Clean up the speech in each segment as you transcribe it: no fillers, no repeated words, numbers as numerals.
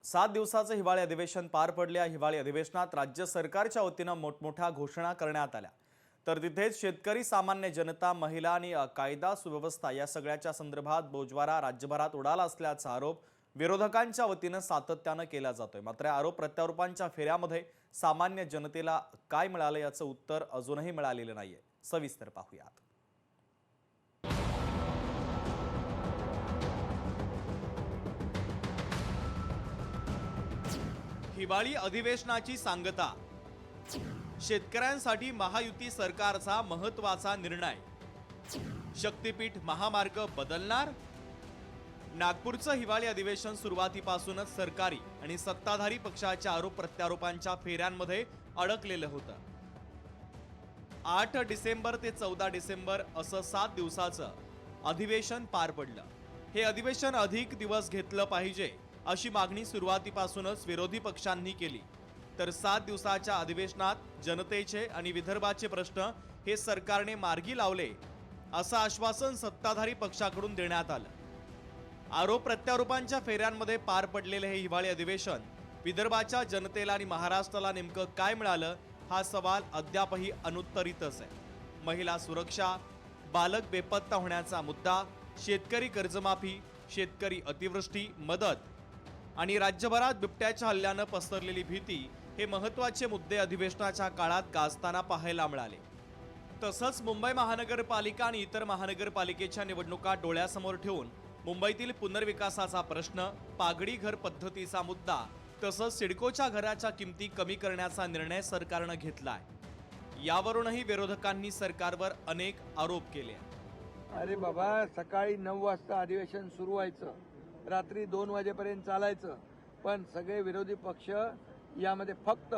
7 दिवसाचे हिवाळी अधिवेशन पार पडले। हिवाळी अधिवेशनात राज्य सरकारच्या वतीने मोठमोठ्या घोषणा करण्यात आल्या। तर तिथेच शेतकरी, सामान्य जनता, महिला आणि कायदा सुव्यवस्था या सगळ्याच्या संदर्भात बोजवारा राज्यभरात उडाला असल्याचा आरोप विरोधकांच्या वतीने सातत्याने केला जातोय। मात्र आरोप प्रत्यारोपांच्या फेऱ्यामध्ये सामान्य जनतेला काय मिळाले याचं उत्तर अजूनही मिळालेलं नाहीये। सविस्तर पाहूयात। हिवाळी अधिवेशनाची सांगता, शेतकऱ्यांसाठी महायुती सरकारचा महत्त्वाचा निर्णय, शक्तीपीठ महामार्ग बदलणार। नागपूरचं हिवाळी अधिवेशन सुरुवातीपासूनच सरकारी आणि सत्ताधारी पक्षाच्या आरोप प्रत्यारोपांच्या फेऱ्यांमध्ये अडकलेलं होतं। 8 डिसेंबर ते 14 डिसेंबर असं 7 दिवसाचं अधिवेशन पार पडलं। हे अधिवेशन अधिक दिवस घेतलं पाहिजे अशी मागणी सुरुवातीपासूनच विरोधी पक्षांनी केली। तर 7 दिवसाच्या अधिवेशनात जनतेचे आणि विदर्भाचे प्रश्न हे सरकारने मार्गी लावले असं आश्वासन सत्ताधारी पक्षाकडून देण्यात आलं। आरोप प्रत्यारोपांच्या फेऱ्यांमध्ये पार पडलेले हे हिवाळी अधिवेशन विदर्भाच्या जनतेला आणि महाराष्ट्राला नेमकं काय मिळालं हा सवाल अद्यापही अनुत्तरितच आहे। महिला सुरक्षा, बालक बेपत्ता होण्याचा मुद्दा, शेतकरी कर्जमाफी, शेतकरी अतिवृष्टी मदत आणि राज्यभरात बिबट्याच्या हल्ल्यानं पसरलेली भीती हे महत्त्वाचे मुद्दे अधिवेशनाच्या काळात गाजताना पाहायला मिळाले। तसंच मुंबई महानगरपालिका आणि इतर महानगरपालिकेच्या निवडणुका डोळ्यासमोर ठेवून मुंबईतील पुनर्विकासाचा प्रश्न, पागडी घर पद्धतीचा मुद्दा तसंच सिडकोच्या घराच्या किमती कमी करण्याचा निर्णय सरकारनं घेतलाय। यावरूनही विरोधकांनी सरकारवर अनेक आरोप केले। अरे बाबा, सकाळी 9 वाजता अधिवेशन सुरू व्हायचं, रात्री 2 वाजेपर्यंत चालायचं, पण सगळे विरोधी पक्ष यामध्ये फक्त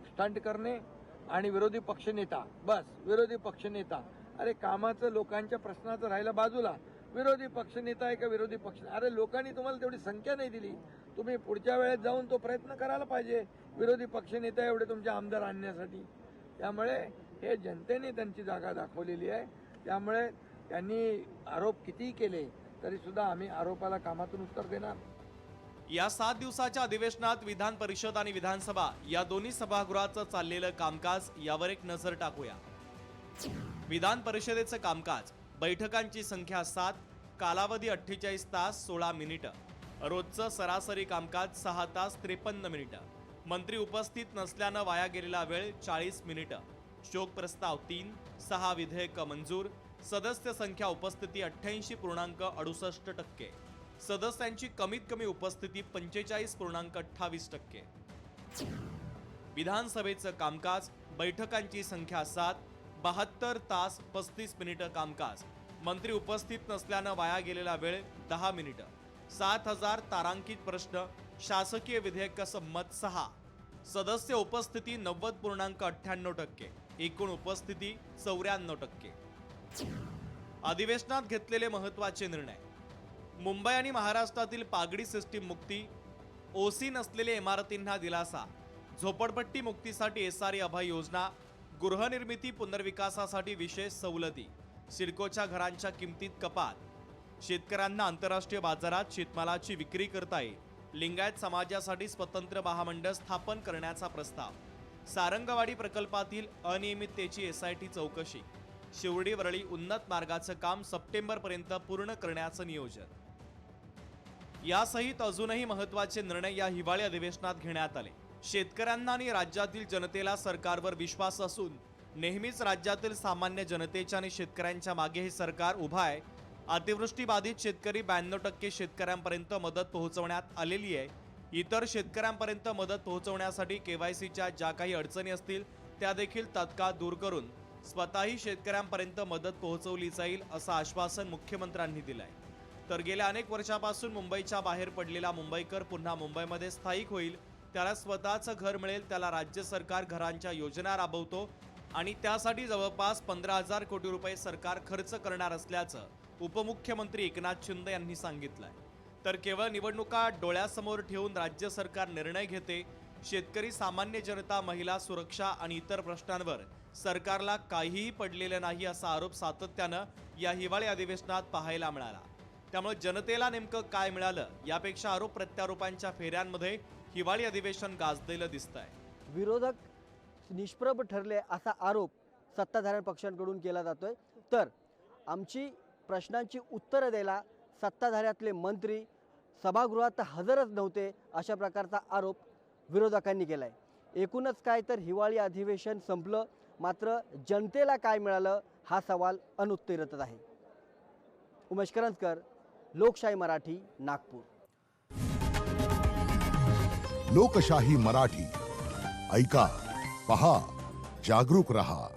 स्टंट करणे आणि विरोधी पक्षनेता, बस विरोधी पक्षनेता। अरे कामाचं, लोकांच्या प्रश्नाचं राहिलं बाजूला, विरोधी पक्षनेता आहे का विरोधी पक्ष? अरे लोकांनी तुम्हाला तेवढी संख्या नाही दिली, तुम्ही पुढच्या वेळेत जाऊन तो प्रयत्न करायला पाहिजे विरोधी पक्षनेता एवढे तुमचे आमदार आणण्यासाठी। त्यामुळे हे जनतेने त्यांची जागा दाखवलेली आहे। त्यामुळे त्यांनी आरोप कितीही केले तरी सुद्धा आम्ही आरोपाला कामातून उत्तर देणार। या 7 दिवसाच्या अधिवेशनात विधान परिषद आणि विधानसभा या दोन्ही सभागृहाचं चाललेलं कामकाज यावर एक नजर टाकूया। विधान परिषदेचं कामकाज, बैठकांची संख्या 7, कालावधी 48 तास 16 मिनिटं, रोजचं सरासरी कामकाज 6 तास 53 मिनिटं, मंत्री उपस्थित नसल्यानं वाया गेलेला वेळ 40 मिनिटं, शोक प्रस्ताव 3, 6 विधेयकं मंजूर, सदस्य संख्या उपस्थिती 88.68%, सदस्यांची कमीत कमी उपस्थिती 45.28%। विधानसभेचं कामकाज, बैठकांची संख्या 7, 72 तास 35 मिनिटं कामकाज, मंत्री उपस्थित नसल्यानं वाया गेलेला वेळ 10 मिनिटं, 7000 तारांकित प्रश्न, शासकीय विधेयक संमत 6, सदस्य उपस्थिती 90.98%, एकूण उपस्थिती 94%। अधिवेशनात घेतलेले महत्त्वाचे निर्णय, मुंबई आणि महाराष्ट्रातील पागडी सिस्टीम मुक्ती, ओसी नसलेल्या इमारतींना दिलासा, झोपडपट्टी मुक्तीसाठी एसआरई अभय योजना, गृहनिर्मिती पुनर्विकासासाठी विशेष सवलती, सिडकोच्या घरांच्या किमतीत कपात, शेतकऱ्यांना आंतरराष्ट्रीय बाजारात शेतमालाची विक्री करता येईल, लिंगायत समाजासाठी स्वतंत्र महामंडळ स्थापन करण्याचा प्रस्ताव, सारंगवाडी प्रकल्पातील अनियमिततेची एसआयटी चौकशी, शिवडी वरळी उन्नत मार्गाचं काम सप्टेंबरपर्यंत पूर्ण करण्याचं नियोजन यासहित अजूनही महत्त्वाचे निर्णय या हिवाळी अधिवेशनात घेण्यात आले। शेतकऱ्यांना आणि राज्यातील जनतेला सरकारवर विश्वास असून नेहमीच राज्यातील सामान्य जनतेच्या आणि शेतकऱ्यांच्या मागे हे सरकार उभा आहे। अतिवृष्टीबाधित शेतकरी 92% शेतकऱ्यांपर्यंत मदत पोहोचवण्यात आलेली आहे। इतर शेतकऱ्यांपर्यंत मदत पोहोचवण्यासाठी केवायसीच्या ज्या काही अडचणी असतील त्या देखील तात्काळ दूर करून स्वतःही शेतकऱ्यांपर्यंत मदत पोहोचवली जाईल असं आश्वासन मुख्यमंत्र्यांनी दिलंय। तर गेल्या अनेक वर्षापासून मुंबईच्या बाहेर पडलेला मुंबईकर पुन्हा मुंबईमध्ये स्थायिक होईल, त्याला स्वतःचं घर मिळेल, त्याला राज्य सरकार घरांच्या योजना राबवतो आणि त्यासाठी जवळपास 15,000 कोटी रुपये सरकार खर्च करणार असल्याचं उपमुख्यमंत्री एकनाथ शिंदे यांनी सांगितलंय। तर केवळ निवडणुका डोळ्यासमोर ठेवून राज्य सरकार निर्णय घेते, शेतकरी, सामान्य जनता, महिला सुरक्षा आणि इतर प्रश्नांवर सरकारला काहीही पडलेलं नाही असा आरोप सातत्यानं या हिवाळी अधिवेशनात पाहायला मिळाला। त्यामुळे जनतेला नेमकं काय मिळालं यापेक्षा आरोप प्रत्यारोपांच्या फेऱ्यांमध्ये हिवाळी अधिवेशन गाजलेलं दिसतंय. विरोधक निष्प्रभ ठरले असा आरोप सत्ताधारी पक्षांकडून केला जातोय, तर आमची प्रश्नांची उत्तरं द्यायला सत्ताधाऱ्यातले मंत्री सभागृहात हजरच नव्हते अशा प्रकारचा आरोप विरोधकांनी केला आहे. एकूणच काय तर हिवाळी अधिवेशन संपलं, मात्र जनतेला काय मिळालं हा सवाल अनुत्तरितच आहे. उमेश करंजकर, लोकशाही मराठी, नागपूर. लोकशाही मराठी ऐका, पहा, जागरूक रहा.